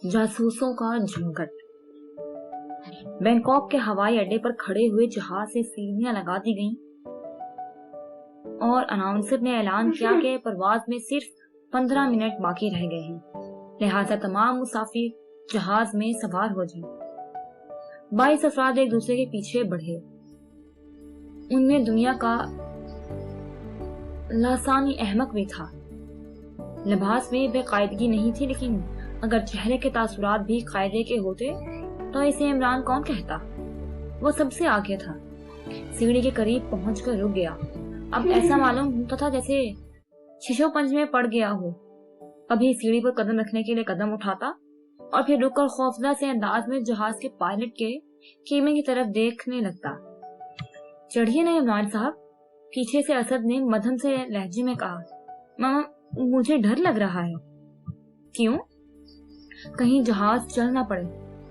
जासूसों का झुंगट। बैंकॉक के हवाई अड्डे पर खड़े हुए जहाज से सीढ़ियां लगा दी गईं और अनाउंसर ने ऐलान किया कि परवाज में सिर्फ 15 मिनट बाकी रह गए हैं, लिहाजा तमाम मुसाफिर जहाज में सवार हो जाएं। 22 अफराद एक दूसरे के पीछे बढ़े। उनमें दुनिया का लासानी अहमक भी था। लिबास में बेकायदगी नहीं थी, लेकिन अगर चेहरे के तासुरात भी कायदे के होते तो इसे इमरान कौन कहता। वो सबसे आगे था, सीढ़ी के करीब पहुंचकर रुक गया। अब ऐसा मालूम होता था जैसे शीशो पंच में पड़ गया हो। कभी सीढ़ी पर कदम रखने के लिए कदम उठाता और फिर रुककर खौफजदा से अंदाज में जहाज के पायलट के कीमे की तरफ देखने लगता। चढ़िए ना इमरान साहब, पीछे से असद ने मध्यम से लहजे में कहा। मामा, मुझे डर लग रहा है। क्यों? कहीं जहाज चल ना पड़े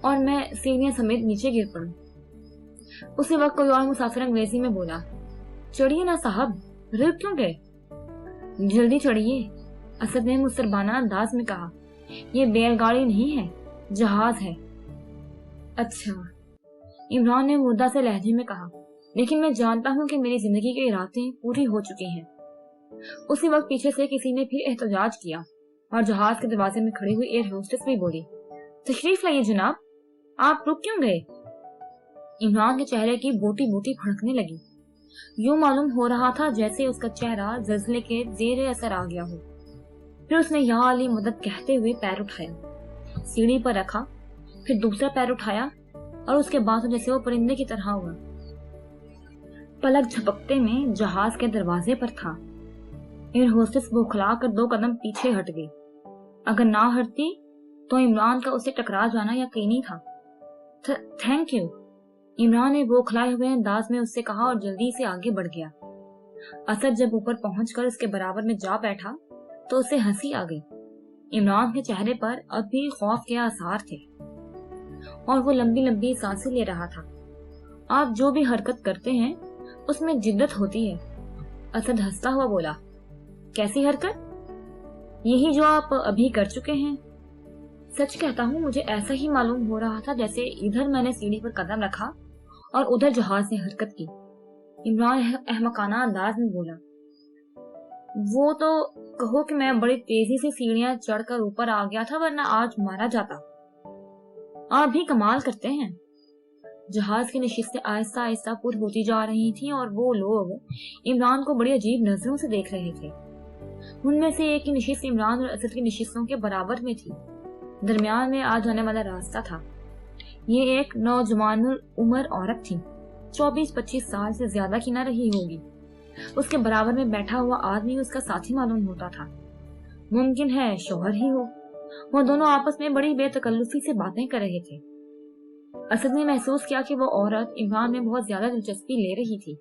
और मैं सीढ़ियां समेत नीचे गिर पड़ूं। उसी वक्त कोई और मुसाफिर अंग्रेजी में बोला, चढ़िए ना साहब, रुक क्यों गए? जल्दी चढ़िए, असद ने मुस्तरबाना अंदाज में कहा। ये बैलगाड़ी नहीं है, जहाज है। अच्छा, इमरान ने मुद्दा से लहजे में कहा, लेकिन मैं जानता हूँ कि मेरी जिंदगी के इरादे पूरी हो चुके हैं। उसी वक्त पीछे से किसी ने फिर एहतजाज किया और जहाज के दरवाजे में खड़ी हुई एयर होस्टेस भी बोली, तशरीफ लाइए जनाब, आप रुक क्यों गए? इमरान के चेहरे की बोटी बोटी फड़कने लगी। यूं मालूम हो रहा था जैसे उसका चेहरा जल्जले के जेर असर आ गया हो। फिर उसने या अली मदद कहते हुए पैर उठाया, सीढ़ी पर रखा, फिर दूसरा पैर उठाया और उसके बाद जैसे वो परिंदे की तरह हुआ। पलक झपकते में जहाज के दरवाजे पर था। एयर होस्टेस बौखला कर 2 कदम पीछे हट गई। अगर ना हटती तो इमरान का उसे टकरा जाना यकीनी था। थैंक यू, इमरान ने बौखलाए हुए अंदाज में उससे कहा और जल्दी से आगे बढ़ गया। असद जब ऊपर पहुंचकर उसके बराबर में जा बैठा तो उसे हंसी आ गई। इमरान के चेहरे पर अब भी खौफ के आसार थे और वो लंबी लंबी सांसें ले रहा था। आप जो भी हरकत करते हैं उसमें जिद्दत होती है, असद हंसता हुआ बोला। कैसी हरकत? यही जो आप अभी कर चुके हैं। सच कहता हूँ, मुझे ऐसा ही मालूम हो रहा था जैसे इधर मैंने सीढ़ी पर कदम रखा और उधर जहाज ने हरकत की। इमरान अहमकाना अंदाज में बोला। वो तो कहो कि मैं बड़ी तेजी से सीढ़ियां चढ़कर ऊपर आ गया था, वरना आज मारा जाता। आप भी कमाल करते हैं। जहाज की नशिस्तें आहिस्ता आहिस्ता पूरी होती जा रही थीं और वो लोग इमरान को बड़ी अजीब नजरों से देख रहे थे। उनमें से एक की नशिस्त इमरान और असद की नशिस्तों के बराबर में थी। दरमियान में आ जाने वाला रास्ता था। ये एक नौजवान उम्र औरत थी, 24-25 साल से ज्यादा की न रही होगी। उसके बराबर में बैठा हुआ आदमी उसका साथी मालूम होता था। मुमकिन है शौहर ही हो। वो दोनों आपस में बड़ी बेतकल्लुफी से बातें कर रहे थे। असद ने महसूस किया कि वो औरत इमरान में बहुत ज्यादा दिलचस्पी ले रही थी।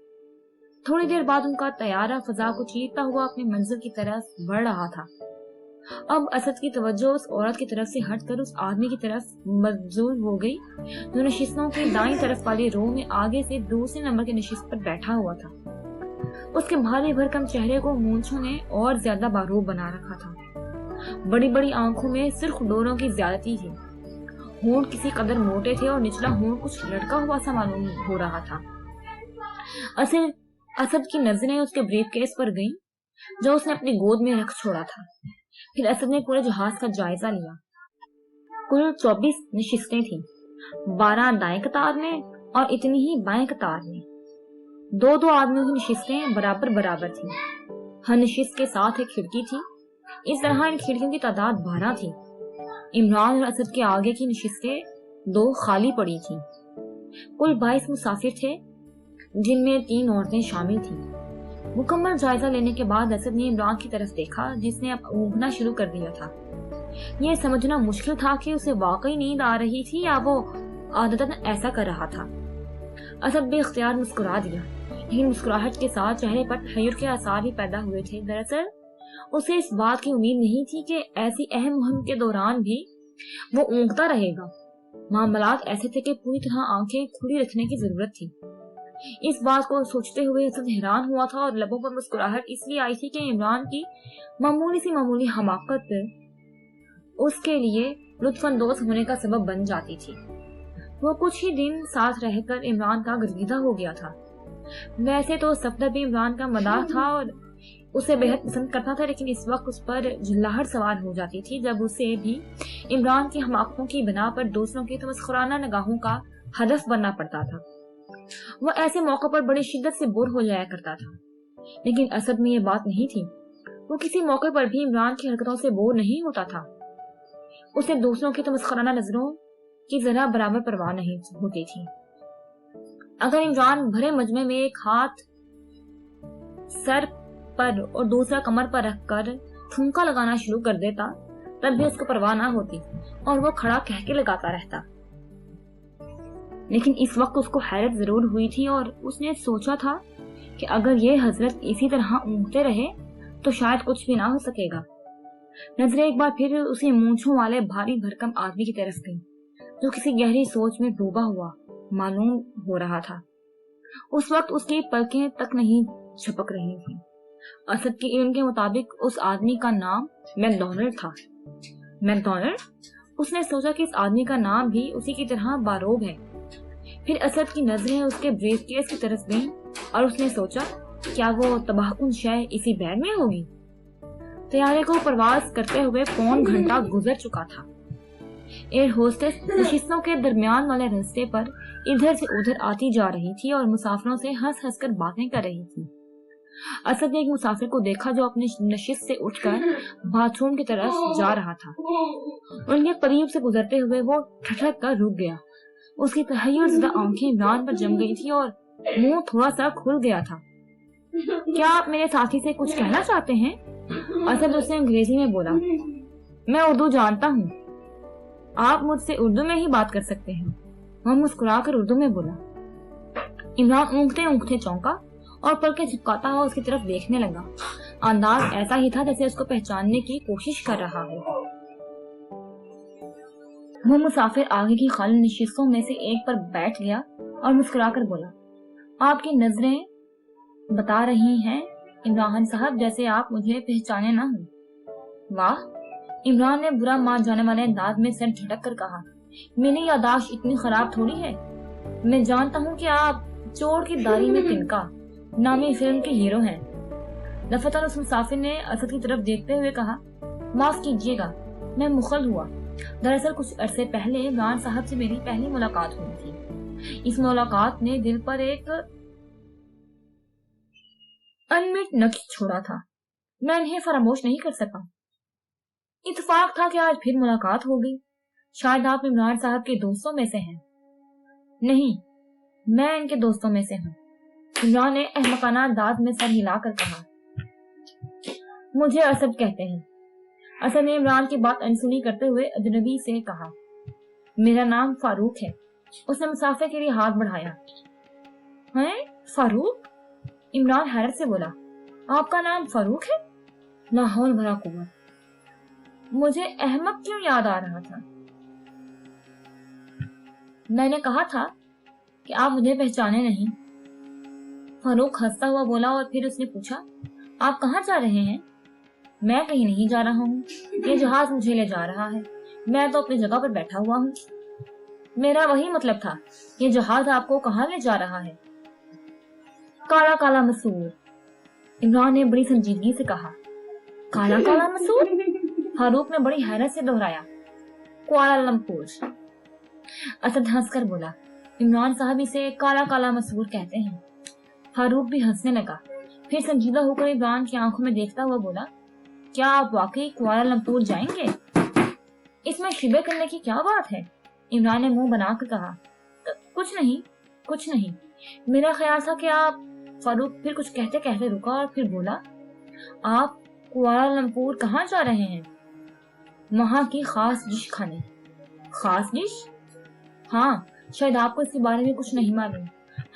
थोड़ी देर बाद उनका तैयारा फजा को चीरता हुआ अपनी मंजिल की तरफ बढ़ रहा था। अब असद की तवज्जो उस औरत की तरफ से हटकर उस आदमी की तरफ मबजूल हो गई जो नशिस्तों की दाईं तरफ वाली रो में आगे से दूसरे नंबर के नशिस्त पर बैठा हुआ था। उसके भारी भरकम चेहरे को मूंछों ने और ज्यादा बारूद बना रखा था। बड़ी बड़ी आंखों में सिर्फ डोरों की ज्यादती थी। होंठ किसी कदर मोटे थे और निचला होंठ कुछ लटका हुआ सा मालूम हो रहा था। असद की नजरें उसके ब्रीफकेस पर गईं, जो उसने अपनी गोद में रख छोड़ा था। फिर असद ने पूरे जहाज का जायजा लिया। कुल 24 नशिस्तें थीं, 12 दाएं कतार में और इतनी ही बाएं कतार में। 2-2 आदमियों की नशिस्तें बराबर बराबर थीं। हर नशिस्त के साथ एक खिड़की थी। इस तरह इन खिड़कियों की तादाद 12 थी। इमरान और असद के आगे की नशिस्तें 2 खाली पड़ी थीं। कुल 22 मुसाफिर थे, जिनमें 3 औरतें शामिल थीं। मुकम्मल जायजा लेने के बाद असद ने इमरान की तरफ देखा, जिसने अब ऊँघना शुरू कर दिया था। यह समझना मुश्किल था कि उसे वाकई नींद आ रही थी या वो आदतन ऐसा कर रहा था। असद बेख्तियार मुस्कुरा दिया, लेकिन मुस्कुराहट के साथ चेहरे पर तहय्युर के आसार भी पैदा हुए थे। दरअसल उसे इस बात की उम्मीद नहीं थी कि ऐसी अहम मुहिम के दौरान भी वो ऊँघता रहेगा। मामलात ऐसे थे कि पूरी तरह आंखें खुली रखने की जरूरत थी। इस बात को सोचते हुए असद हैरान हुआ था और लबों पर मुस्कुराहट इसलिए आई थी कि इमरान की मामूली सी मामूली हमाकत उसके लिए लुत्फ अंदोज होने का सबब बन जाती थी। वो कुछ ही दिन साथ रहकर इमरान का गर्दीदा हो गया था। वैसे तो सफदर भी इमरान का मदाह था और उसे बेहद पसंद करता था, लेकिन इस वक्त उस पर झुल्लाहट सवार हो जाती थी जब उसे भी इमरान की हमाकों की बिना पर दूसरों की तमस्खुराना निगाहों का हदफ बनना पड़ता था। वो ऐसे मौकों पर बड़ी शिद्दत से बोर हो जाया करता था, लेकिन असद में ये बात नहीं थी। वो किसी मौके पर भी इमरान की हरकतों से बोर नहीं होता था। उसे दूसरों की तमस्खुराना नजरों की जरा बराबर परवाह नहीं होती थी। अगर इमरान भरे मजमे में एक हाथ सर पर और दूसरा कमर पर रखकर ठुमका लगाना शुरू कर देता, तब भी उसको परवाह ना होती और वो खड़ा कह के लगाता रहता। लेकिन इस वक्त उसको हैरत जरूर हुई थी और उसने सोचा था कि अगर ये हजरत इसी तरह ऊँघते रहे तो शायद कुछ भी ना हो सकेगा। नजरें एक बार फिर उसी मूंछों वाले भारी भरकम आदमी की तरफ गई, जो किसी गहरी सोच में डूबा हुआ मालूम हो रहा था। उस वक्त उसकी पलकें तक नहीं झपक रही थी। असद के इल्म के मुताबिक उस आदमी का नाम मैकडॉनल्ड था। मैकडॉनल्ड? उसने सोचा कि इस आदमी का नाम भी उसी की तरह बारोब है। फिर असद की नजरें उसके ब्रीफकेस की तरफ गईं और उसने सोचा, क्या वो तबाहकुन शय इसी बैग में होगी? तैयारे को परवाज करते हुए पौन घंटा गुजर चुका था। एयर होस्टेस नशिस्तों के दरमियान वाले रास्ते पर इधर से उधर आती जा रही थी और मुसाफिरों से हंस हंस कर बातें कर रही थी। असद ने एक मुसाफिर को देखा जो अपने नशिस्त से उठकर बाथरूम की तरफ जा रहा था। उनके करीब से गुजरते हुए वो ठठक कर रुक गया। उसकी तहय्युरज़दा आंखें इमरान पर जम गई थी और मुंह थोड़ा सा खुल गया था। क्या आप मेरे साथी से कुछ कहना चाहते हैं? असद उससे अंग्रेजी में बोला। मैं उर्दू जानता हूँ, आप मुझसे उर्दू में ही बात कर सकते हैं। वह मुस्कुराकर उर्दू में बोला। इमरान ऊँघते ऊँघते चौंका और पलकें झपकाता हुआ उसकी तरफ देखने लगा। अंदाज ऐसा ही था जैसे उसको पहचानने की कोशिश कर रहा हो। वो मुसाफिर आगे की खाली नशिस्तों में से एक पर बैठ गया और मुस्कुराकर बोला, आपकी नजरें बता रही हैं इमरान साहब जैसे आप मुझे पहचाने ना हो। वाह! इमरान ने बुरा मान जाने वाले अंदाज में सिर झटक कर कहा, मेरी यादाश्त इतनी खराब थोड़ी है। मैं जानता हूँ कि आप चोर की दाढ़ी में तिनका नामी फिल्म के हीरो हैं। दफातर उस मुसाफिर ने असद की तरफ देखते हुए कहा, माफ कीजिएगा, मैं मुखल हुआ। दरअसल कुछ अरसे पहले इमरान साहब से मेरी पहली मुलाकात हुई थी। इस मुलाकात ने दिल पर एक अनमिट नक्श छोड़ा था। मैं इन्हें फरामोश नहीं कर सका। इत्तेफाक था कि आज फिर मुलाकात हो गई। शायद आप इमरान साहब के दोस्तों में से हैं। नहीं, मैं इनके दोस्तों में से हूँ। इमरान ने अहमकाना अंदाज में सर हिलाकर कहा। मुझे असद कहते हैं। असद ने इमरान की बात अनसुनी करते हुए अजनबी से कहा, मेरा नाम फारूक है। उसने मुसाफिर के लिए हाथ बढ़ाया। हैं? फारूक? इमरान हैरत से बोला, आपका नाम फारूक है? लाहौल भरा कुव्वत। मुझे अहमद क्यों याद आ रहा था? मैंने कहा था कि आप मुझे पहचाने नहीं। फारूक हंसता हुआ बोला और फिर उसने पूछा, आप कहाँ जा रहे हैं? मैं कहीं नहीं जा रहा हूँ, ये जहाज मुझे ले जा रहा है। मैं तो अपनी जगह पर बैठा हुआ हूँ। मेरा वही मतलब था, ये जहाज आपको कहाँ ले जा रहा है? काला काला मसूर। इमरान ने बड़ी संजीदगी से कहा। काला काला मसूर? फारूक ने बड़ी हैरत से दोहराया। कुआलालंपुर। असद हंसकर बोला, इमरान साहब इसे काला काला मसूर कहते हैं। फारूक भी हंसने लगा। फिर संजीदा होकर इमरान की आंखों में देखता हुआ बोला, क्या आप वाकई कुआलालंपुर जाएंगे? इसमें शिबे करने की क्या बात है? इमरान ने मुंह बनाकर कहा, कुछ नहीं। मेरा ख्याल था कि आप। फारूक फिर कुछ कहते कहते रुका और फिर बोला, आप कुआलालंपुर कहाँ जा रहे हैं? वहाँ की खास डिश खाने। खास डिश? हाँ, शायद आपको इसके बारे में कुछ नहीं मालूम।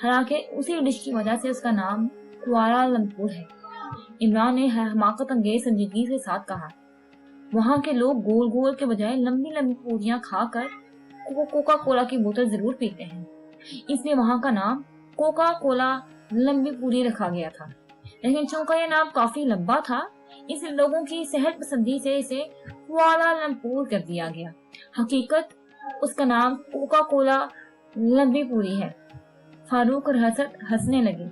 हालांकि उसी डिश की वजह से उसका नाम कुआलालंपुर है। इमरान ने हमाकत अंगेज संजीदगी के साथ कहा, वहाँ के लोग गोल गोल के बजाय लंबी लंबी पूरियां खाकर कोका कोला की बोतल जरूर पीते हैं, इसलिए वहाँ का नाम कोका कोला लंबी पूरी रखा गया था। लेकिन चूंकि यह नाम काफी लंबा था, इसलिए लोगों की सेहत पसंदी से इसे कुआला लंपुर कर दिया गया। हकीकत उसका नाम कोका कोला लंबी पूरी है। फारूक और हसरत हंसने लगे।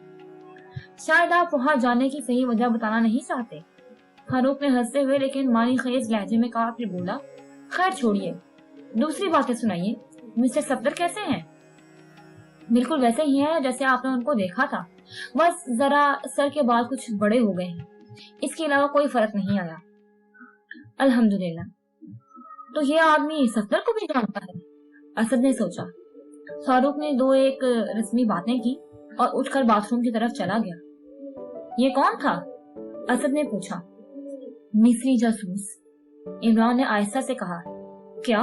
शायद आप वहां जाने की सही वजह बताना नहीं चाहते। फारूक ने हंसते हुए लेकिन मानी खेज लहजे में कहा, फिर बोला, खैर छोड़िए, दूसरी बातें सुनाइए। मिस्टर सफदर कैसे हैं? बिल्कुल वैसे ही है जैसे आपने उनको देखा था, बस जरा सर के बाल कुछ बड़े हो गए हैं। इसके अलावा कोई फर्क नहीं आया, अल्हम्दुलिल्लाह। तो ये आदमी सफदर को भी जानता है? असद ने सोचा। फारूक ने दो एक रस्मी बातें की और उठकर बाथरूम की तरफ चला गया। ये कौन था? असद ने पूछा। मिस्री जासूस, इमरान ने आहिस्ता से कहा। क्या?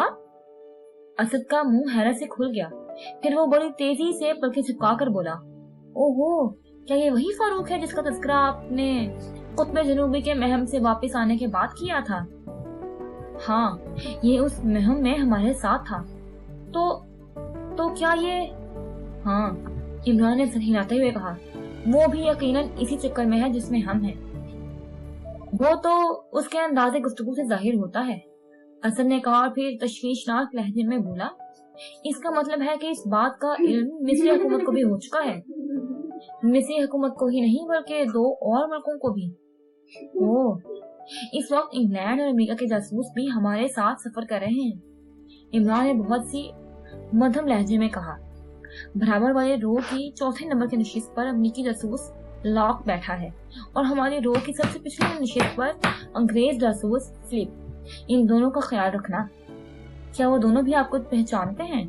असद का मुंह हैरत से खुल गया। फिर वो बड़ी तेजी से पलकें झुकाकर बोला, ओहो, क्या ये वही फारूक है जिसका तज़किरा आपने कुतुब जनूबी के महम से वापस आने के बाद किया था? हाँ, ये उस महम में हमारे साथ था। तो क्या ये? हाँ, इमरान ने सर हिलाते हुए कहा। वो भी यकीनन इसी चक्कर में है जिसमें हम हैं। वो तो उसके अंदाज़े गुफ्तगू से जाहिर होता है, असद ने कहा और फिर तशवीशनाक लहजे में बोला, इसका मतलब है कि इस बात का इल्म मिस्री हुकूमत को भी हो चुका है। मिस्री हुकूमत को ही नहीं बल्कि दो और मुल्कों को भी। ओह, इस वक्त इंग्लैंड और अमेरिका के जासूस भी हमारे साथ सफर कर रहे हैं, इमरान ने बहुत सी मध्यम लहजे में कहा। बराबर वाले रो की चौथे नंबर की नशिस्त पर अमेरिकी जासूस लॉक बैठा है और हमारी रो की सबसे पिछली नशिस्त पर अंग्रेज जासूस फिलिप। इन दोनों का ख्याल रखना। क्या वो दोनों भी आपको पहचानते हैं?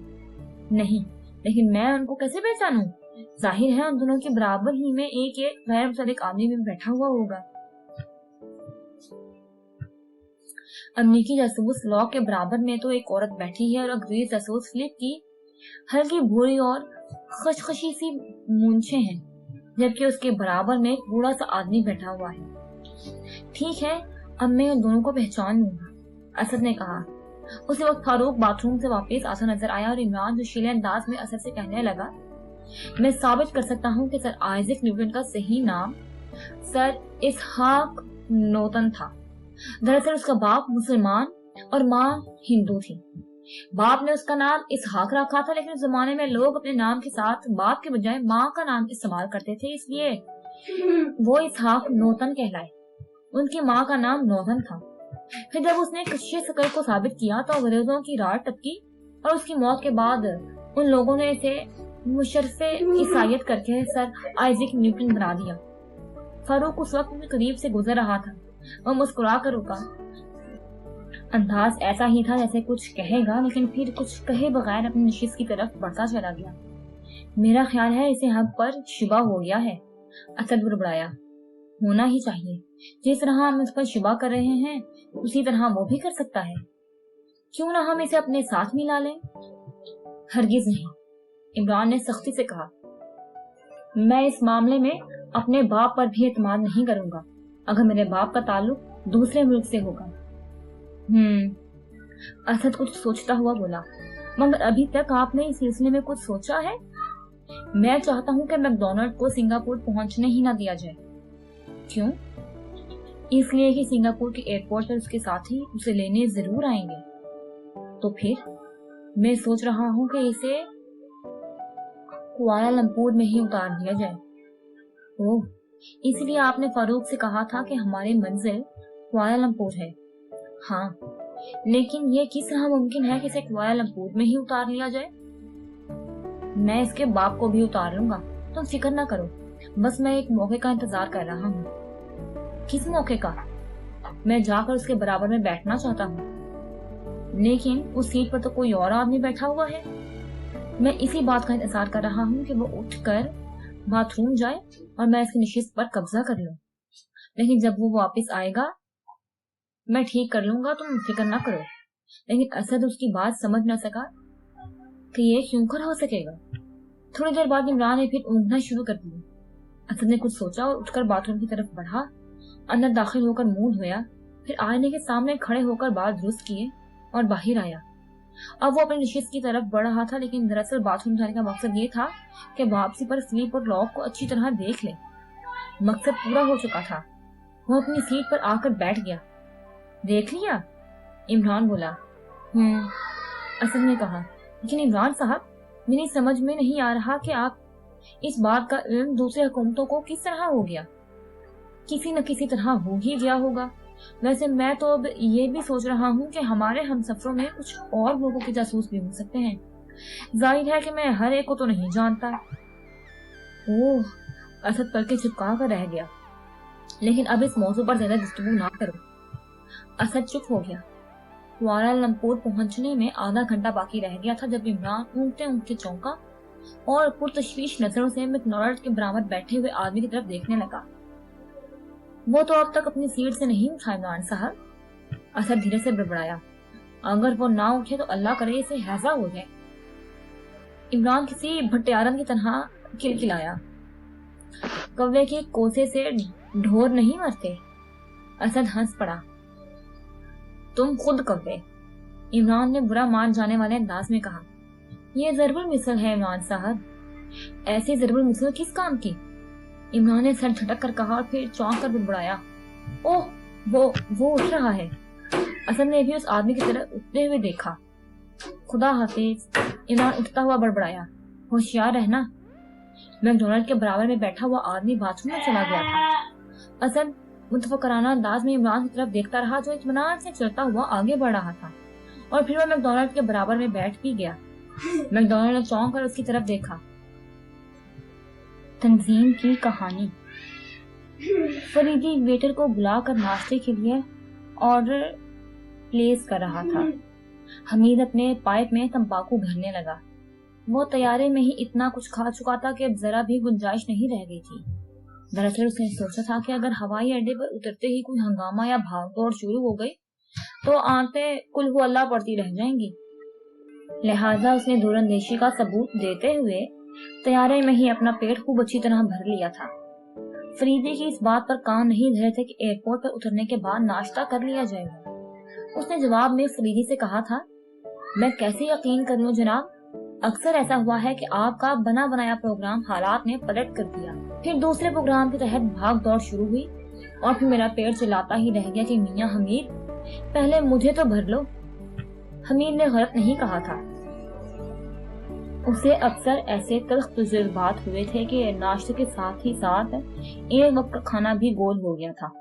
नहीं, लेकिन मैं उनको कैसे पहचानूं? जाहिर है उन दोनों के बराबर ही में एक गैर मुतल्लिक आदमी में बैठा हुआ होगा। अमेरिकी जासूस लॉ के बराबर में तो एक औरत बैठी है और अंग्रेज जासूस फिलिप की हल्की भूरी और खशखशी सी मूंछें हैं, जबकि उसके बराबर में एक बूढ़ा सा आदमी बैठा हुआ है। ठीक है, अब मैं उन दोनों को पहचान लूंगा, असद ने कहा। उसी वक्त फारूक बाथरूम से वापस आता नजर आया और इमरान जोशीले अंदाज में असद से कहने लगा, मैं साबित कर सकता हूँ कि सर आइजैक न्यूटन का सही नाम सर इसहाक नोतन था। दरअसल उसका बाप मुसलमान और माँ हिंदू थी। बाप ने उसका नाम इसहाक रखा था, लेकिन उस जमाने में लोग अपने नाम के साथ बाप के बजाय माँ का नाम इस्तेमाल करते थे, इसलिए वो इसहाक नोतन कहलाए। उनकी माँ का नाम नोतन था। फिर जब उसने कच्चे शकल को साबित किया तो अंग्रेजों की रार टपकी और उसकी मौत के बाद उन लोगों ने इसे मुशर्रफे ईसाइयत करके सर आइजैक न्यूटन बना दिया। फारूक उस वक्त उनके करीब से गुजर रहा था। वह मुस्कुरा कर रुका। अंदाज ऐसा ही था जैसे कुछ कहेगा, लेकिन फिर कुछ कहे बगैर अपनी नशिस्त की तरफ बढ़ता चला गया। मेरा ख्याल है इसे हम पर शुबा हो गया है, असद बुड़बड़ाया। होना ही चाहिए, जिस तरह हम इस पर शुबा कर रहे हैं उसी तरह वो भी कर सकता है। क्यों ना हम इसे अपने साथ मिला लें? हरगिज नहीं, इमरान ने सख्ती से कहा। मैं इस मामले में अपने बाप पर भी एतमाद नहीं करूंगा अगर मेरे बाप का ताल्लुक दूसरे मुल्क से होगा। असद कुछ सोचता हुआ बोला, मगर अभी तक आपने इस सिलसिले में कुछ सोचा है? मैं चाहता हूं कि मैकडोनाल्ड को सिंगापुर पहुंचने ही ना दिया जाए। क्यों? इसलिए कि सिंगापुर के एयरपोर्ट पर उसके साथी उसे लेने जरूर आएंगे। तो फिर मैं सोच रहा हूं कि इसे कुआलालंपुर में ही उतार दिया जाए। ओह, इसलिए आपने फारूक से कहा था कि हमारी मंजिल कुआलालंपुर है। हाँ, लेकिन ये किस तरह मुमकिन है कि इसे कुआलालंपुर में ही उतार लिया जाए? मैं इसके बाप को भी उतार लूंगा, तुम फिक्र ना करो। बस मैं एक मौके का इंतजार कर रहा हूँ। किस मौके का? मैं जाकर उसके बराबर में बैठना चाहता हूँ, लेकिन उस सीट पर तो कोई और आदमी बैठा हुआ है। मैं इसी बात का इंतजार कर रहा हूँ कि वो उठकर बाथरूम जाए और मैं इसकी नशिस्त पर कब्जा कर लूं। लेकिन जब वो वापस आएगा मैं ठीक कर लूंगा, तुम फिक्र ना करो। लेकिन असद उसकी बात समझ न सका कि ये क्यों कर हो सकेगा। थोड़ी देर बाद इमरान ने फिर ऊँघना शुरू कर दिया। असद ने कुछ सोचा और उठकर बाथरूम की तरफ बढ़ा। अंदर दाखिल होकर मुंह धोया, फिर आईने के सामने खड़े होकर बाल दुरुस्त किए और बाहर आया। अब वो अपनी नशिस्त की तरफ बढ़ रहा था, लेकिन दरअसल बाथरूम जाने का मकसद ये था कि वापसी पर स्लीप और लॉक को अच्छी तरह देख ले। मकसद पूरा हो चुका था। वो अपनी सीट पर आकर बैठ गया। देख लिया? इमरान बोला। असद ने कहा, लेकिन इमरान साहब, मेरी समझ में नहीं आ रहा कि आप इस बात का इल्म दूसरी हुकूमतों को किस तरह हो गया। किसी न किसी तरह हो ही गया होगा। वैसे मैं तो अब ये भी सोच रहा हूँ कि हमारे हमसफरों में कुछ और लोगों के जासूस भी हो सकते हैं। जाहिर है कि मैं हर एक को तो नहीं जानता। ओह, असद पलके चिपका कर रह गया। लेकिन अब इस मौजू पर ज्यादा गुफ्तगू ना करो। असद चुप हो गया। कुआलालंपुर पहुंचने में आधा घंटा बाकी रह गया था जब इमरान ऊँघते ऊँघते चौंका और पुरतशवीश नजरों से मैकडॉनल्ड के बराबर बैठे हुए आदमी की तरफ देखने लगा। वो तो अब तक अपनी सीट से नहीं उठा इमरान साहब, असद धीरे से बड़बड़ाया। अगर वो ना उठे तो अल्लाह करे इसे हैजा हो जाए। इमरान किसी भट्टियारन की तरह किलकिलाया। कौवे के कोसे से ढोर नहीं मरते। असद हंस पड़ा। तुम खुद कौवे, इमरान ने बुरा मान जाने वाले अंदाज में कहा। ये ज़रूर मिसल है इमरान साहब। ऐसी ज़रूर मिसल किस काम की? इमरान ने सर झटक कर कहा और फिर चौंक कर बुड़बुड़ाया। ओह, वो उठ रहा है। असद ने भी उस आदमी की तरफ उठते हुए देखा। खुदा हाफिज, इमरान उठता हुआ बड़बड़ाया। होशियार रहना। मैकडॉनल्ड के बराबर में बैठा हुआ आदमी बाथरूम में चला गया था। असद मुतफक्कराना अंदाज में इमरान की तरफ देखता रहा जो इत्मीनान से चलता हुआ आगे बढ़ रहा था, और फिर वह मैकडॉनल्ड के बराबर में बैठ भी गया। मैकडॉनल्ड ने चौंक कर उसकी तरफ देखा। तंजीम की कहानी। फरीदी वेटर को बुलाकर नाश्ते के लिए ऑर्डर प्लेस कर रहा था। हमीद अपने पाइप में तंबाकू भरने लगा। वो तैयारे में ही इतना कुछ खा चुका था कि अब जरा भी गुंजाइश नहीं रह गई थी। दरअसल उसने सोचा था कि अगर हवाई अड्डे पर उतरते ही कोई हंगामा या भागदौड़ शुरू हो गई तो आंतें कुल हु अल्लाह पड़ती रह जाएंगी। लिहाजा उसने दूरंदेशी का सबूत देते हुए तैयारे में ही अपना पेट खूब अच्छी तरह भर लिया था। फरीदी की इस बात पर कान नहीं धरे थे कि एयरपोर्ट पर उतरने के बाद नाश्ता कर लिया जाएगा। उसने जवाब में फरीदी से कहा था, मैं कैसे यकीन कर लूं जनाब, अक्सर ऐसा हुआ है कि आपका बना बनाया प्रोग्राम हालात ने पलट कर दिया। फिर दूसरे प्रोग्राम के तहत भाग दौड़ शुरू हुई और फिर मेरा पेट चिल्लाता ही रह गया कि मियां हमीद, पहले मुझे तो भर लो। हमीद ने गलत नहीं कहा था। उसे अक्सर ऐसे तल्ख तजुर्बात हुए थे कि नाश्ते के साथ ही साथ एक वक्त का खाना भी गोल हो गया था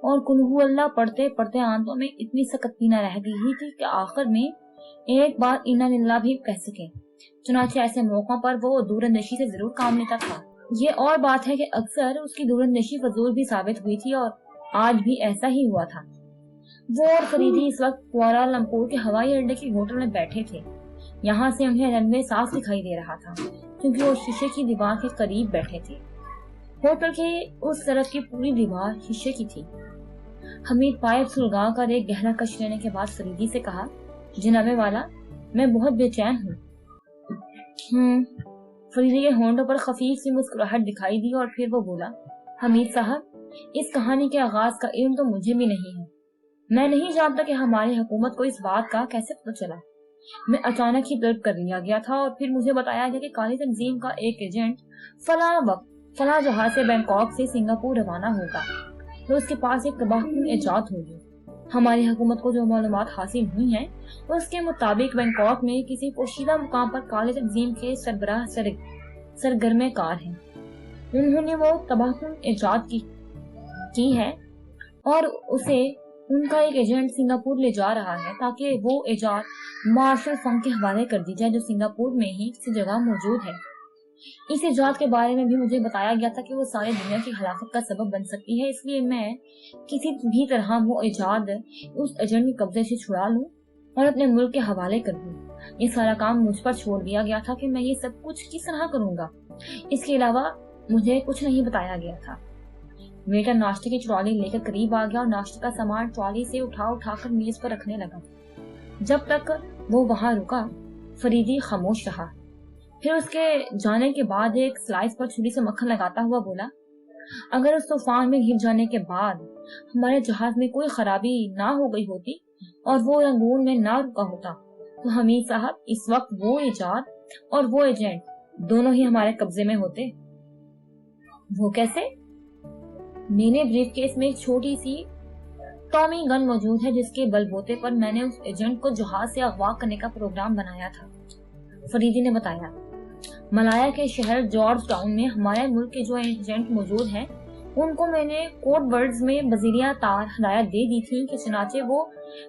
और कुल्हू अल्लाह पढ़ते पढ़ते आंतों में इतनी सकती न रह गई थी कि आखिर में एक बार इन्ना लिल्लाह भी कह सके। चुनाचे ऐसे मौकों पर वो दूरंदेशी से जरूर काम लेता था। ये और बात है कि अक्सर उसकी दूरंदेशी फजूल भी साबित हुई थी और आज भी ऐसा ही हुआ था। वो और फरीदी इस वक्त कुआलालंपुर के हवाई अड्डे के होटल में बैठे थे। यहाँ से उन्हें रनवे साफ दिखाई दे रहा था क्योंकि वो शीशे की दीवार के करीब बैठे थे। होटल के उस तरफ की पूरी दीवार शीशे की थी। हमीद पाइप सुलगा कर एक गहरा कश लेने के बाद फरीदी से कहा, जनाबे वाला, मैं बहुत बेचैन हूँ। फरीदी के होंठों पर खफीफ सी मुस्कुराहट दिखाई दी और फिर वो बोला, हमीद साहब, इस कहानी के आगाज का इल्म तो मुझे भी नहीं है। मैं नहीं जानता कि हमारी हुकूमत को इस बात का कैसे पता चला। मैं अचानक ही तलब कर लिया गया था और फिर मुझे बताया गया कि काली तंजीम का एक एजेंट फला वक्त फला जहाज से बैंकॉक से सिंगापुर रवाना होगा तो उसके पास एक तबाहकुन इजाद होगी। हमारी हुकूमत को जो मालूमात हासिल हुई हैं उसके मुताबिक बैंकॉक में किसी पोशीदा मुकाम पर काली तंजीम के सरबराह सरगर्मे कार हैं। उन्होंने वो तबाहकुन इजाद की है और उसे उनका एक एजेंट सिंगापुर ले जा रहा है ताकि वो इजाद मार्शल फंक के हवाले कर दी जाए जो सिंगापुर में ही किसी जगह मौजूद है। इस इजाद के बारे में भी मुझे बताया गया था कि वो सारी दुनिया की हलाकत का सबब बन सकती है, इसलिए मैं किसी भी तरह वो इजाद उस एजेंट के कब्जे से छुड़ा लूं और अपने मुल्क के हवाले कर दूं। ये सारा काम मुझ पर छोड़ दिया गया था कि मैं ये सब कुछ किस तरह करूंगा। इसके अलावा मुझे कुछ नहीं बताया गया था। वेटर नाश्ते की ट्रॉली लेकर करीब आ गया और नाश्ते का सामान ट्रॉली से उठाकर मेज पर रखने लगा। जब तक वो वहां रुका, फरीदी खामोश रहा। फिर उसके जाने के बाद एक स्लाइस पर छुरी से मक्खन लगाता हुआ बोला, अगर उस तूफान में घिर जाने के बाद हमारे जहाज में कोई खराबी ना हो गई होती और वो रंगून में ना रुका होता तो हमीद साहब इस वक्त वो इजाद और वो एजेंट दोनों ही हमारे कब्जे में होते। वो कैसे? मैंने ब्रीफ केस में एक छोटी सी टॉमी गन मौजूद है जिसके बलबूते पर मैंने उस एजेंट को जहाज से अगवा करने का प्रोग्राम बनाया था, फरीदी ने बताया। मलाया के शहर जॉर्ज टाउन में हमारे मुल्क के जो एजेंट मौजूद हैं, उनको मैंने कोड वर्ड्स में बजीरिया तार हदायत दे दी थी कि चनाचे वो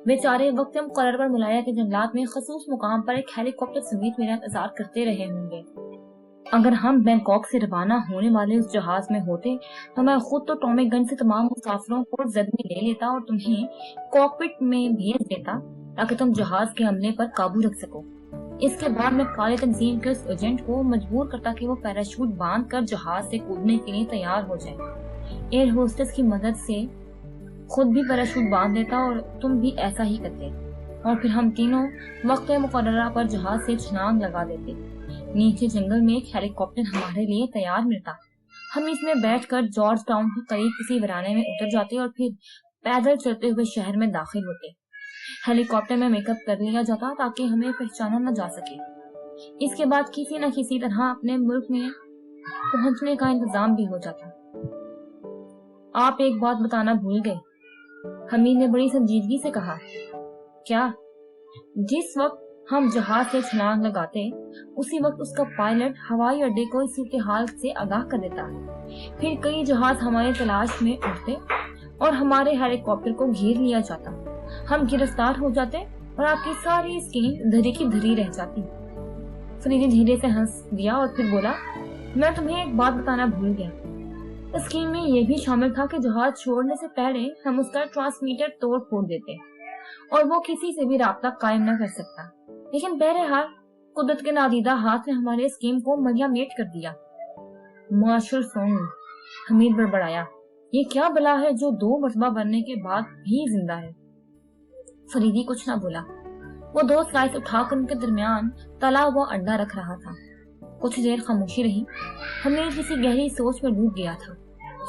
बेचारे वक्त मुकर्रर पर मलाया के जंगलात में खसूस मुकाम पर एक हेलीकॉप्टर समेत मेरा इंतजार करते रहे होंगे। अगर हम बैंकॉक से रवाना होने वाले उस जहाज में होते तो मैं खुद तो टॉमी गन से तमाम मुसाफिरों को जद में ले लेता और तुम्हें कॉकपिट में भेज देता ताकि तुम जहाज के हमले पर काबू रख सको। इसके बाद मैं काले तंजीम के उस एजेंट को मजबूर करता कि वो पैराशूट बांध कर जहाज से कूदने के लिए तैयार हो जाए। एयर होस्टेस की मदद से खुद भी पैराशूट बांध देता और तुम भी ऐसा ही करते और फिर हम तीनों वक्त मुकर्ररा पर जहाज से छलांग लगा देते। नीचे जंगल में एक हेलीकॉप्टर हमारे लिए तैयार मिलता। हम इसमें बैठकर जॉर्ज टाउन के करीब किसी वीराने में उतर जाते और फिर पैदल चलते हुए शहर में दाखिल होते। हेलीकॉप्टर में मेकअप कर लिया जाता ताकि हमें पहचाना न जा सके। इसके बाद किसी न किसी तरह अपने मुल्क में पहुंचने का इंतजाम भी हो जाता। आप एक बात बताना भूल गए, हमीद ने बड़ी संजीदगी से कहा। क्या? जिस वक्त हम जहाज से छलांग लगाते उसी वक्त उसका पायलट हवाई अड्डे को इस सूरत हाल से आगाह कर देता। फिर कई जहाज हमारे तलाश में उठते और हमारे हेलीकॉप्टर को घेर लिया जाता। हम गिरफ्तार हो जाते और आपकी सारी स्कीम धरी की धरी रह जाती। फरीदी धीरे से हंस दिया और फिर बोला, मैं तुम्हें एक बात बताना भूल गया। स्कीम में यह भी शामिल था कि जहाज छोड़ने से पहले हम उसका ट्रांसमीटर तोड़ फोड़ देते और वो किसी से भी राब्ता कायम न कर सकता। लेकिन बहरहाल कुदरत के नादीदा हाथ ने हमारे स्कीम को मलियामेट कर दिया। मार्शल सोन, हमीद बड़बड़ाया, ये क्या बला है जो 2 मरतबा बनने के बाद भी जिंदा है। फरीदी कुछ न बोला। वो 2 स्लाइस उठाकर उनके दरमियान तला हुआ अंडा रख रहा था। कुछ देर खामोशी रही। हमीद किसी गहरी सोच में डूब गया था।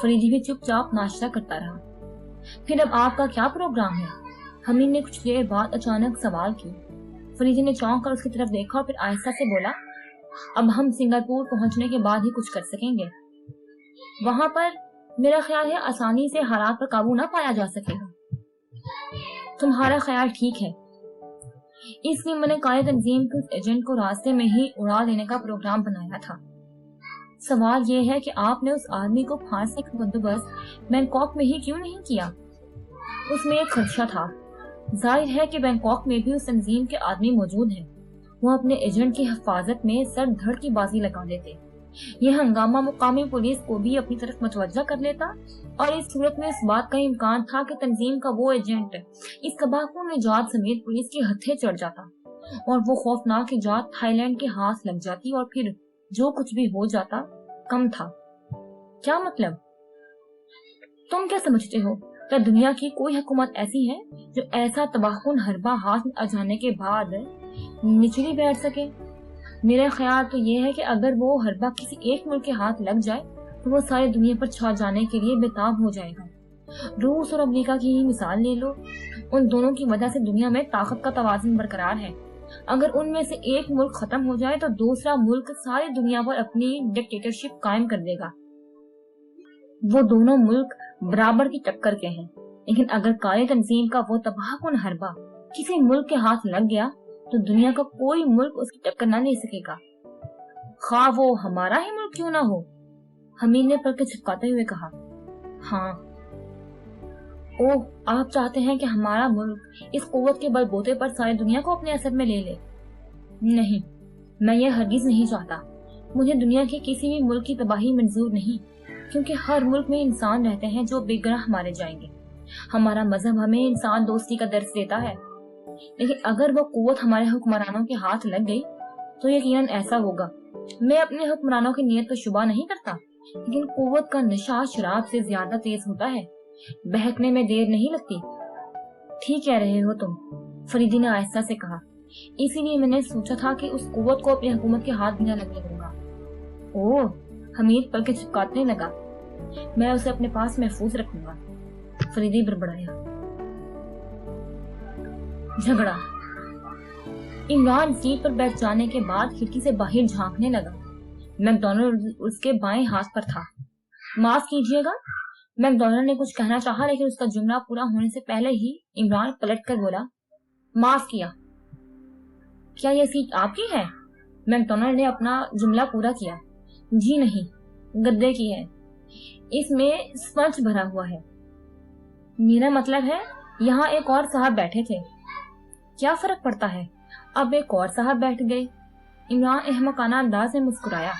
फरीदी भी चुपचाप नाश्ता करता रहा। फिर अब आपका क्या प्रोग्राम है? हमीद ने कुछ देर बाद अचानक सवाल किया। फरीदी ने चौंक कर उसकी तरफ देखा और फिर आहिस्ता से बोला, अब हम सिंगापुर पहुंचने के बाद ही कुछ कर सकेंगे। वहां पर मेरा ख्याल है आसानी से हालात पर काबू न पाया जा सकेगा। तुम्हारा ख्याल ठीक है, इसलिए मैंने काले तंजीम के उस एजेंट को रास्ते में ही उड़ा देने का प्रोग्राम बनाया था। सवाल ये है कि आपने उस आदमी को फांसी का बंदोबस्त बैंकॉक में ही क्यों नहीं किया? उसमें एक खदशा था। जाहिर है कि बैंकॉक में भी उस तंजीम के आदमी मौजूद हैं। वो अपने एजेंट की हिफाजत में सर धड़ की बाजी लगा देते। यह हंगामा मुकामी पुलिस को भी अपनी तरफ मुतवज्जा कर लेता और इस सूरत में इस बात का इम्कान था कि तंजीम का वो एजेंट इस तबाहकुन निजात समेत पुलिस के हत्थे चढ़ जाता और वो खौफनाक इजाद थाईलैंड के हाथ लग जाती और फिर जो कुछ भी हो जाता कम था। क्या मतलब? तुम क्या समझते हो? क्या दुनिया की कोई हुकूमत ऐसी है जो ऐसा तबाहकुन हरबा हाथ में आ जाने के बाद निचली बैठ सके? मेरा ख्याल तो ये है कि अगर वो हरबा किसी एक मुल्क के हाथ लग जाए तो वो सारी दुनिया पर छा जाने के लिए बेताब हो जाएगा। रूस और अमेरिका की ही मिसाल ले लो। उन दोनों की वजह से दुनिया में ताकत का तवाज़ुन बरकरार है। अगर उनमें से एक मुल्क खत्म हो जाए तो दूसरा मुल्क सारी दुनिया पर अपनी डिक्टेटरशिप कायम कर देगा। वो दोनों मुल्क बराबर की टक्कर के हैं, लेकिन अगर काले तंजीम का वो तबाहकुन हरबा किसी मुल्क के हाथ लग गया तो दुनिया का कोई मुल्क उसकी टक्कर न ले सकेगा, खा वो हमारा ही मुल्क क्यों ना हो। हमीद ने पलकें झपकाते हुए कहा, हाँ। ओह, आप चाहते हैं कि हमारा मुल्क इस कुव्वत के बलबूते पर सारी दुनिया को अपने असर में ले ले? नहीं, मैं ये हरगिज नहीं चाहता। मुझे दुनिया के किसी भी मुल्क की तबाही मंजूर नहीं, क्योंकि हर मुल्क में इंसान रहते हैं जो बेगुनाह मारे जाएंगे। हमारा मजहब हमें इंसान दोस्ती का दर्स देता है, लेकिन अगर वो कुव्वत हमारे हुक्मरानों के हाथ लग गई तो यकीनन ऐसा होगा। मैं अपने हुक्मरानों की नीयत पर शुबा नहीं करता, लेकिन कुव्वत का नशा शराब से ज्यादा तेज होता है। बहकने में देर नहीं लगती। ठीक कह रहे हो तुम, फरीदी ने आहिस्ता से कहा। इसीलिए मैंने सोचा था कि उस कुव्वत को अपनी हुकूमत के हाथ भी न लगने दूंगा। ओह, हमीद पलकें झपकाने लगा। मैं उसे अपने पास महफूज रखूंगा। फरीदी बड़बड़ाया। झगड़ा। इमरान सीट पर बैठ जाने के बाद खिड़की से बाहर झांकने लगा। मैकडॉनल्ड उसके बाएं हाथ पर था। माफ कीजिएगा, मैकडॉनल्ड ने कुछ कहना चाहा, लेकिन उसका जुमला पूरा होने से पहले ही इमरान पलट कर बोला, माफ किया, क्या ये सीट आपकी है? मैकडॉनल्ड ने अपना जुमला पूरा किया। जी नहीं, गद्दे की है, इसमें स्पंज भरा हुआ है। मेरा मतलब है यहाँ एक और साहब बैठे थे। क्या फर्क पड़ता है, अब एक और साहब बैठ गए। इमरान अहमकाना अंदाज में मुस्कुराया।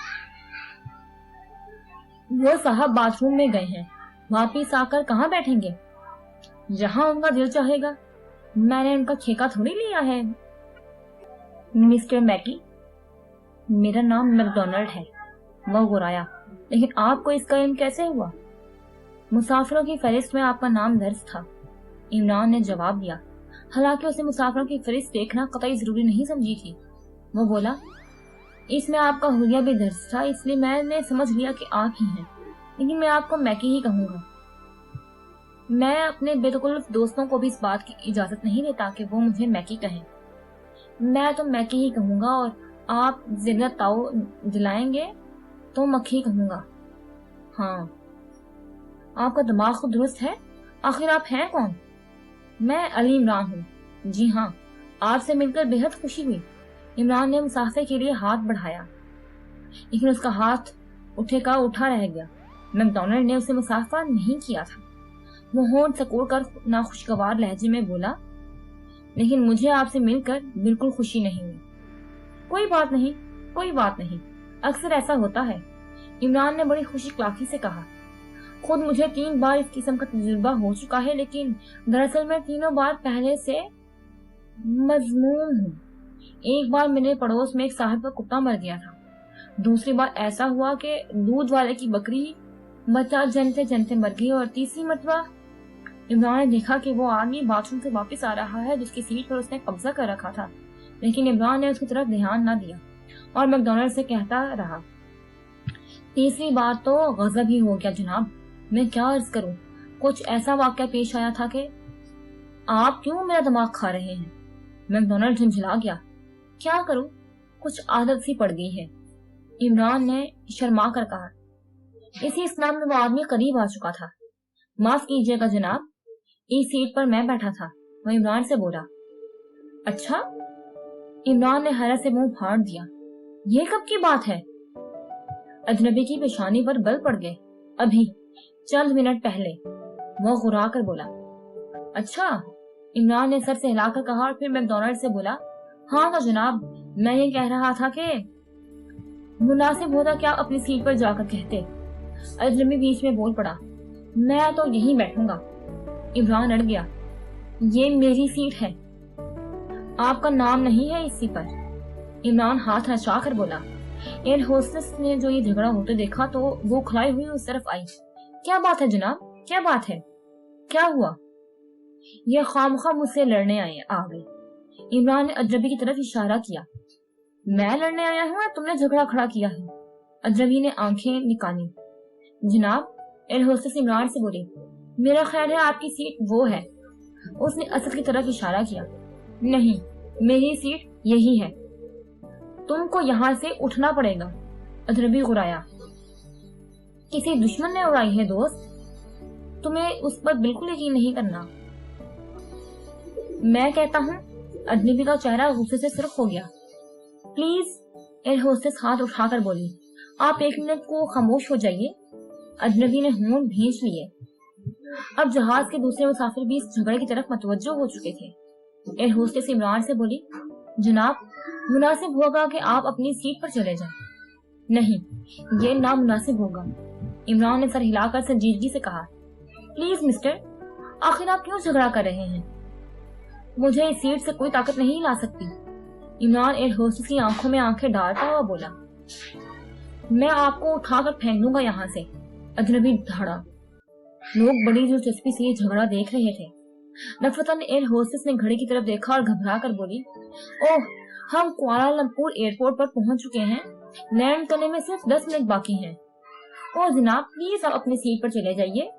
वो साहब बाथरूम में गए हैं, वापिस आकर कहाँ बैठेंगे? जहाँ उनका दिल चाहेगा। मैंने उनका ठेका थोड़ी लिया है। मिस्टर मैकी, मेरा नाम मैकडॉनल्ड है, वह गुराया। लेकिन आपको इसका इल्म कैसे हुआ? मुसाफिरों की फहरिस्त में आपका नाम दर्ज था, इमरान ने जवाब दिया। हालांकि उसे मुसाफिरों की फहरिस्त देखना कतई जरूरी नहीं समझी थी। वो बोला, इसमें आपका हुलिया भी दर्ज था, इसलिए मैंने समझ लिया कि आप ही हैं, लेकिन मैं आपको मैकी ही कहूंगा। मैं अपने बेतकल्लुफ दोस्तों को भी इस बात की इजाजत नहीं देता कि वो मुझे मैकी कहें। मैं तो मैकी ही कहूंगा, और आप जिगर ताऊ दिलाएंगे तो मक्खी कहूंगा। हाँ, आपका दिमाग खुद दुरुस्त है। आखिर आप हैं कौन? मैं अली इमरान हूँ। जी हाँ, आपसे मिलकर बेहद खुशी हुई। इमरान ने मुसाफिर के लिए हाथ बढ़ाया, लेकिन उसका हाथ उठे का उठा रह गया। मैकडॉनल्ड ने उसे मुसाफा नहीं किया था। वो होंठ सकोड़ कर नाखुशगवार लहजे में बोला, लेकिन मुझे आपसे मिलकर बिल्कुल खुशी नहीं हुई। कोई बात नहीं, कोई बात नहीं, अक्सर ऐसा होता है, इमरान ने बड़ी खुशी क्लाकी से कहा। खुद मुझे 3 बार इस किस्म का तजुर्बा हो चुका है, लेकिन दरअसल मैं तीनों बार पहले से मजमूम हूँ। एक बार मेरे पड़ोस में एक साहब का कुत्ता मर गया था। दूसरी बार ऐसा हुआ कि दूध वाले की बकरी बच्चा जनते जनते मर गई, और तीसरी मरतबा इमरान ने देखा कि वो आदमी बाथरूम से वापस आ रहा है जिसकी सीट पर उसने कब्जा कर रखा था, लेकिन इमरान ने उसकी तरफ ध्यान न दिया और मैकडॉनल्ड से कहता रहा, तीसरी बार तो गजब ही हो गया जनाब, मैं क्या अर्ज करूं। कुछ ऐसा वाकया पेश आया था कि आप क्यों मेरा दिमाग खा रहे हैं? मैकडॉनल्ड झंझला गया। क्या करूं, कुछ आदत सी पड़ गई है, इमरान ने शर्मा कर कहा। इसी इस्लाम में वो आदमी करीब आ चुका था। माफ कीजिएगा जनाब, इस सीट पर मैं बैठा था, वह इमरान से बोला। अच्छा? इमरान ने हैरत से मुंह फाड़ दिया। ये कब की बात है? अजनबी की पेशानी पर बल पड़ गए। अभी चंद मिनट पहले, वह घुरा कर बोला। अच्छा? इमरान ने सर से हिलाकर कहा और फिर मैकडॉनल्ड से बोला, हाँ तो जनाब, मैं ये कह रहा था कि मुनासिब होता क्या अपनी सीट पर जाकर कहते। अजनबी बीच में बोल पड़ा, मैं तो यहीं बैठूंगा। इमरान अड़ गया। ये मेरी सीट है, आपका नाम नहीं है इसी पर। इमरान हाथ नचा कर बोला। एयर होस्टेस ने जो ये झगड़ा होते देखा तो वो खड़ाई हुई उस तरफ आई। क्या बात है जनाब, क्या बात है, क्या हुआ? ये खामखा मुझसे लड़ने आ गई। इमरान ने अजनबी की तरफ इशारा किया। मैं लड़ने आया हूँ या तुमने झगड़ा खड़ा किया है? अजनबी ने आंखें निकाली। जनाब, एयर होस्टेस इमरान से बोली, मेरा ख्याल है आपकी सीट वो है। उसने असद की तरफ इशारा किया। नहीं, मेरी सीट यही है, तुमको यहाँ से उठना पड़ेगा। अजनबी गुराया। किसी दुश्मन ने उड़ाई है दोस्त, तुम्हें उस पर बिल्कुल यकीन नहीं करना। मैं कहता हूँ। अजनबी का चेहरा गुस्से से सुर्ख हो गया। प्लीज, एयर होस्टेस हाथ उठाकर बोली, आप 1 मिनट को खामोश हो जाइए। अजनबी ने होंठ भींच लिए। अब जहाज के दूसरे मुसाफिर भी इस झगड़े की तरफ मतवज्जो हो चुके थे। एयर होस्टेस इमरान से बोली, जनाब, मुनासिब होगा कि आप अपनी सीट पर चले जाएं। नहीं, ये नामुनासिब होगा। इमरान ने सर हिलाकर संजीदगी से कहा। प्लीज मिस्टर, आखिर आप क्यों झगड़ा कर रहे हैं? मुझे इस सीट से कोई ताकत नहीं ला सकती। इमरान एयर होस्टेस की आंखों में आंखें डालता हुआ बोला। मैं आपको उठाकर फेंक दूंगा यहाँ से। अजनबी दहाड़ा। लोग बड़ी दिलचस्पी से ये झगड़ा देख रहे थे। नफरतन एयर होस्टेस ने घड़ी की तरफ देखा और घबरा कर बोली, ओह, हम कुआलालंपुर एयरपोर्ट पर पहुंच चुके हैं, लैंड करने में सिर्फ 10 मिनट बाकी हैं। ओह जनाब, प्लीज आप अपनी सीट पर चले जाइए।